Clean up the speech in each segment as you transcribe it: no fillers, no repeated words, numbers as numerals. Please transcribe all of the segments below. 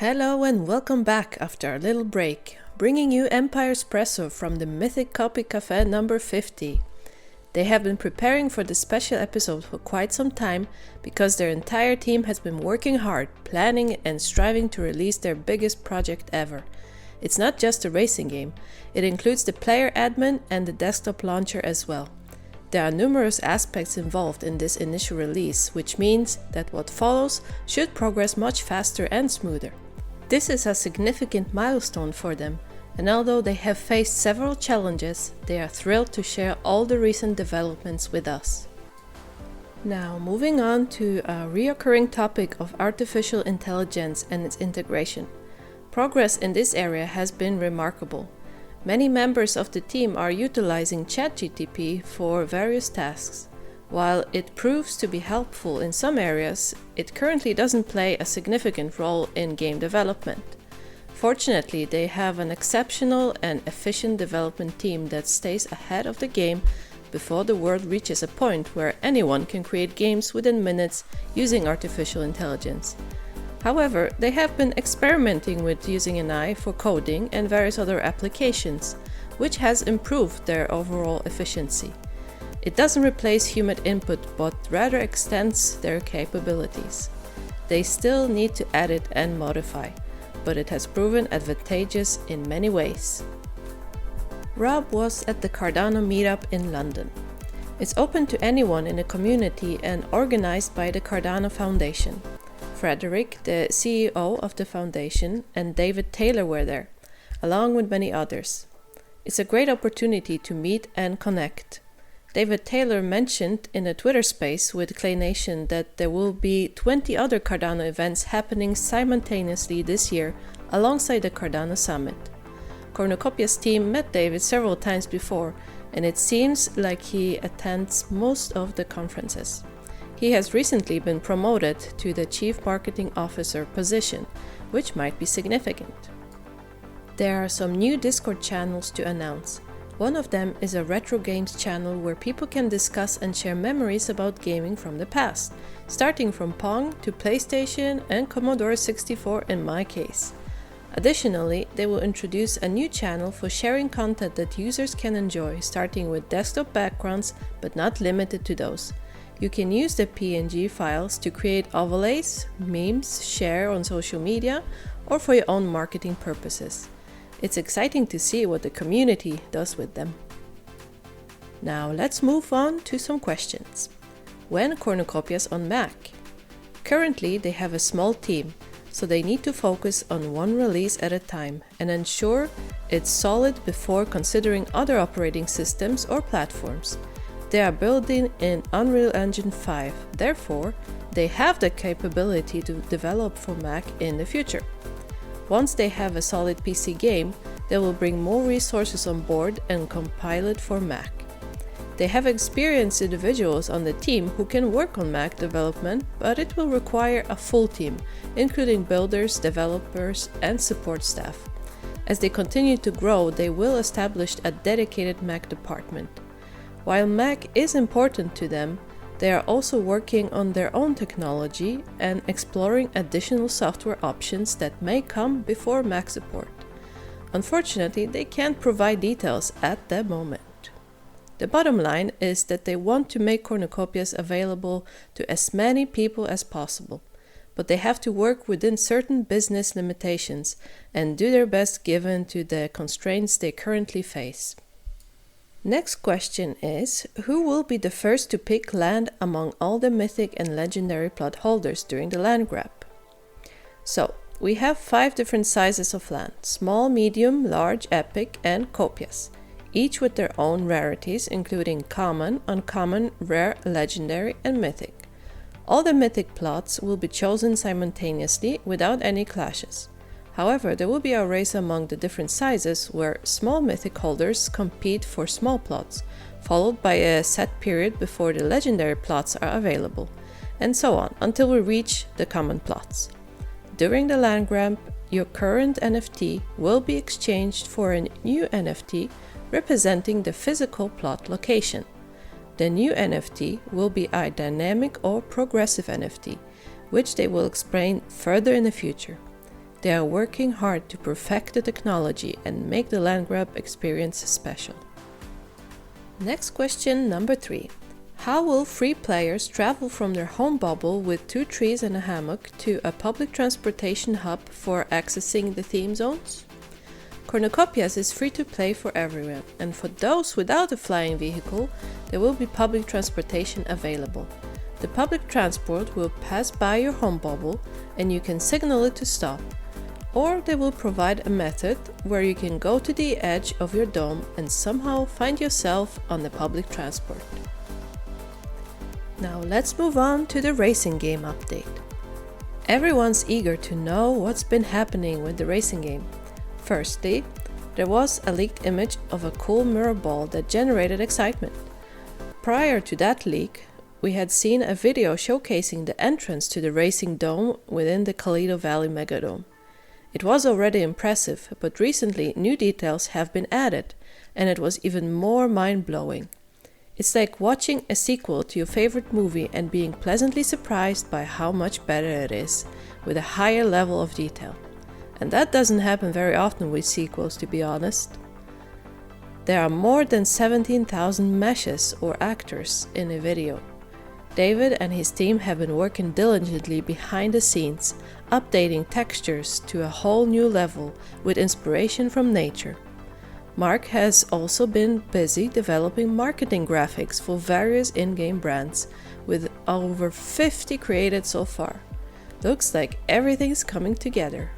Hello and welcome back after our little break, bringing you Empire Espresso from the Mythic Copi Cafe number 50. They have been preparing for this special episode for quite some time because their entire team has been working hard, planning and striving to release their biggest project ever. It's not just a racing game, it includes the player admin and the desktop launcher as well. There are numerous aspects involved in this initial release, which means that what follows should progress much faster and smoother. This is a significant milestone for them, and although they have faced several challenges, they are thrilled to share all the recent developments with us. Now, moving on to a reoccurring topic of artificial intelligence and its integration. Progress in this area has been remarkable. Many members of the team are utilizing ChatGPT for various tasks. While it proves to be helpful in some areas, it currently doesn't play a significant role in game development. Fortunately, they have an exceptional and efficient development team that stays ahead of the game before the world reaches a point where anyone can create games within minutes using artificial intelligence. However, they have been experimenting with using AI for coding and various other applications, which has improved their overall efficiency. It doesn't replace human input, but rather extends their capabilities. They still need to edit and modify, but it has proven advantageous in many ways. Rob was at the Cardano meetup in London. It's open to anyone in the community and organized by the Cardano Foundation. Frederick, the CEO of the foundation, and David Taylor were there, along with many others. It's a great opportunity to meet and connect. David Taylor mentioned in a Twitter space with Clay Nation that there will be 20 other Cardano events happening simultaneously this year alongside the Cardano Summit. Cornucopia's team met David several times before, and it seems like he attends most of the conferences. He has recently been promoted to the Chief Marketing Officer position, which might be significant. There are some new Discord channels to announce. One of them is a retro games channel where people can discuss and share memories about gaming from the past, starting from Pong to PlayStation and Commodore 64 in my case. Additionally, they will introduce a new channel for sharing content that users can enjoy, starting with desktop backgrounds, but not limited to those. You can use the PNG files to create overlays, memes, share on social media, or for your own marketing purposes. It's exciting to see what the community does with them. Now let's move on to some questions. When Cornucopias on Mac? Currently they have a small team, so they need to focus on one release at a time and ensure it's solid before considering other operating systems or platforms. They are building in Unreal Engine 5, therefore they have the capability to develop for Mac in the future. Once they have a solid PC game, they will bring more resources on board and compile it for Mac. They have experienced individuals on the team who can work on Mac development, but it will require a full team, including builders, developers, and support staff. As they continue to grow, they will establish a dedicated Mac department. While Mac is important to them, they are also working on their own technology and exploring additional software options that may come before Mac support. Unfortunately, they can't provide details at the moment. The bottom line is that they want to make cornucopias available to as many people as possible, but they have to work within certain business limitations and do their best given to the constraints they currently face. Next question is, who will be the first to pick land among all the mythic and legendary plot holders during the land grab? So, we have 5 different sizes of land: small, medium, large, epic, and copias, each with their own rarities including common, uncommon, rare, legendary, and mythic. All the mythic plots will be chosen simultaneously without any clashes. However, there will be a race among the different sizes where small mythic holders compete for small plots, followed by a set period before the legendary plots are available, and so on until we reach the common plots. During the land grab, your current NFT will be exchanged for a new NFT representing the physical plot location. The new NFT will be a dynamic or progressive NFT, which they will explain further in the future. They are working hard to perfect the technology and make the land grab experience special. Next question, number 3. How will free players travel from their home bubble with 2 trees and a hammock to a public transportation hub for accessing the theme zones? Cornucopias is free to play for everyone, and for those without a flying vehicle, there will be public transportation available. The public transport will pass by your home bubble and you can signal it to stop. Or they will provide a method where you can go to the edge of your dome and somehow find yourself on the public transport. Now let's move on to the racing game update. Everyone's eager to know what's been happening with the racing game. Firstly, there was a leaked image of a cool mirror ball that generated excitement. Prior to that leak, we had seen a video showcasing the entrance to the racing dome within the Kalido Valley Megadome. It was already impressive, but recently new details have been added, and it was even more mind-blowing. It's like watching a sequel to your favorite movie and being pleasantly surprised by how much better it is, with a higher level of detail. And that doesn't happen very often with sequels, to be honest. There are more than 17,000 meshes or actors in the video. David and his team have been working diligently behind the scenes, updating textures to a whole new level with inspiration from nature. Mark has also been busy developing marketing graphics for various in-game brands, with over 50 created so far. Looks like everything's coming together.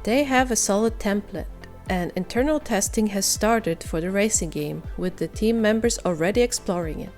They have a solid template, and internal testing has started for the racing game, with the team members already exploring it.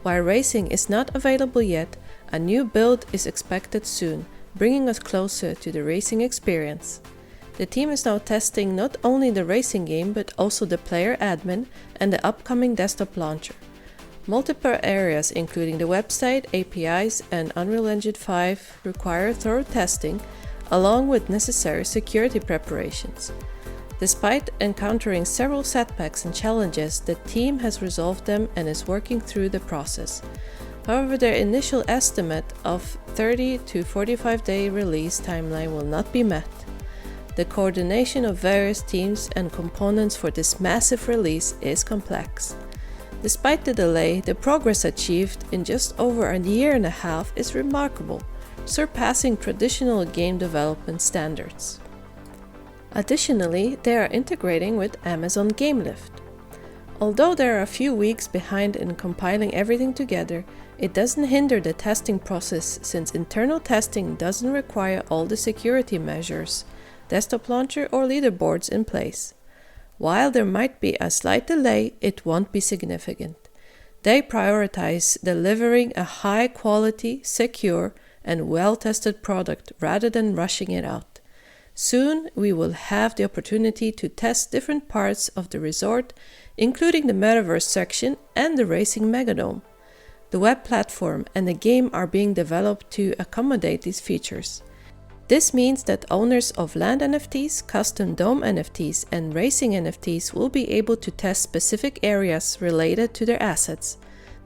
While racing is not available yet, a new build is expected soon, bringing us closer to the racing experience. The team is now testing not only the racing game but also the player admin and the upcoming desktop launcher. Multiple areas including the website, APIs and Unreal Engine 5 require thorough testing, along with necessary security preparations. Despite encountering several setbacks and challenges, the team has resolved them and is working through the process. However, their initial estimate of 30 to 45-day release timeline will not be met. The coordination of various teams and components for this massive release is complex. Despite the delay, the progress achieved in just over a year and a half is remarkable, surpassing traditional game development standards. Additionally, they are integrating with Amazon GameLift. Although they are a few weeks behind in compiling everything together, it doesn't hinder the testing process since internal testing doesn't require all the security measures, desktop launcher or leaderboards in place. While there might be a slight delay, it won't be significant. They prioritize delivering a high-quality, secure, and well-tested product rather than rushing it out. Soon, we will have the opportunity to test different parts of the resort, including the metaverse section and the racing megadome. The web platform and the game are being developed to accommodate these features. This means that owners of land NFTs, custom dome NFTs, and racing NFTs will be able to test specific areas related to their assets.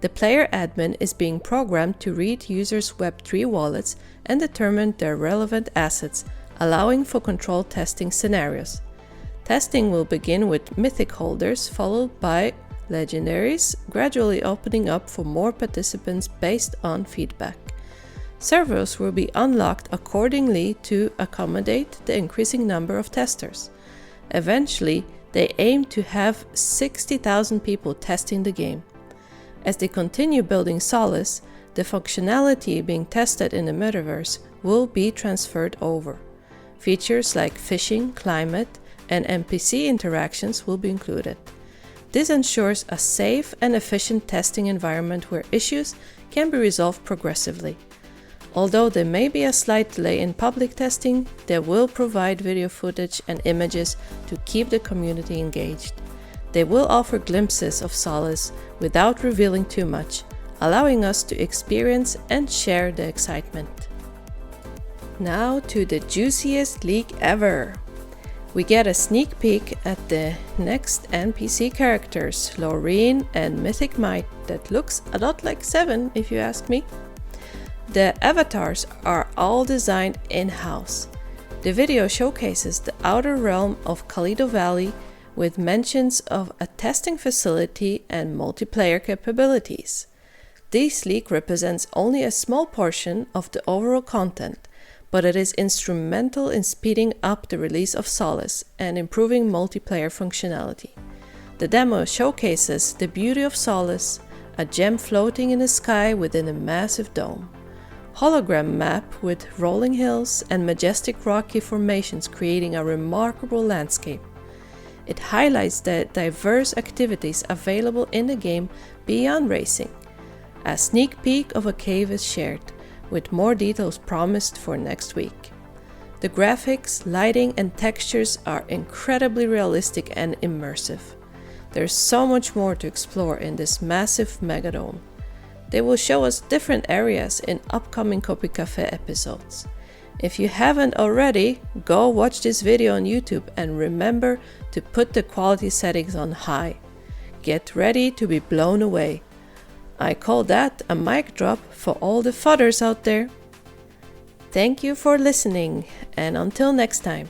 The player admin is being programmed to read users' Web3 wallets and determine their relevant assets, allowing for controlled testing scenarios. Testing will begin with mythic holders, followed by legendaries, gradually opening up for more participants based on feedback. Servers will be unlocked accordingly to accommodate the increasing number of testers. Eventually, they aim to have 60,000 people testing the game. As they continue building Solace, the functionality being tested in the metaverse will be transferred over. Features like fishing, climate, and NPC interactions will be included. This ensures a safe and efficient testing environment where issues can be resolved progressively. Although there may be a slight delay in public testing, they will provide video footage and images to keep the community engaged. They will offer glimpses of Solace without revealing too much, allowing us to experience and share the excitement. Now to the juiciest leak ever! We get a sneak peek at the next NPC characters, Laureen and Mythic Might, that looks a lot like Seven if you ask me. The avatars are all designed in-house. The video showcases the outer realm of Kalido Valley with mentions of a testing facility and multiplayer capabilities. This leak represents only a small portion of the overall content, but it is instrumental in speeding up the release of Solace and improving multiplayer functionality. The demo showcases the beauty of Solace, a gem floating in the sky within a massive dome. Hologram map with rolling hills and majestic rocky formations creating a remarkable landscape. It highlights the diverse activities available in the game beyond racing. A sneak peek of a cave is shared, with more details promised for next week. The graphics, lighting, and textures are incredibly realistic and immersive. There's so much more to explore in this massive megadome. They will show us different areas in upcoming Copi Cafe episodes. If you haven't already, go watch this video on YouTube and remember to put the quality settings on high. Get ready to be blown away. I call that a mic drop for all the fudders out there. Thank you for listening, and until next time.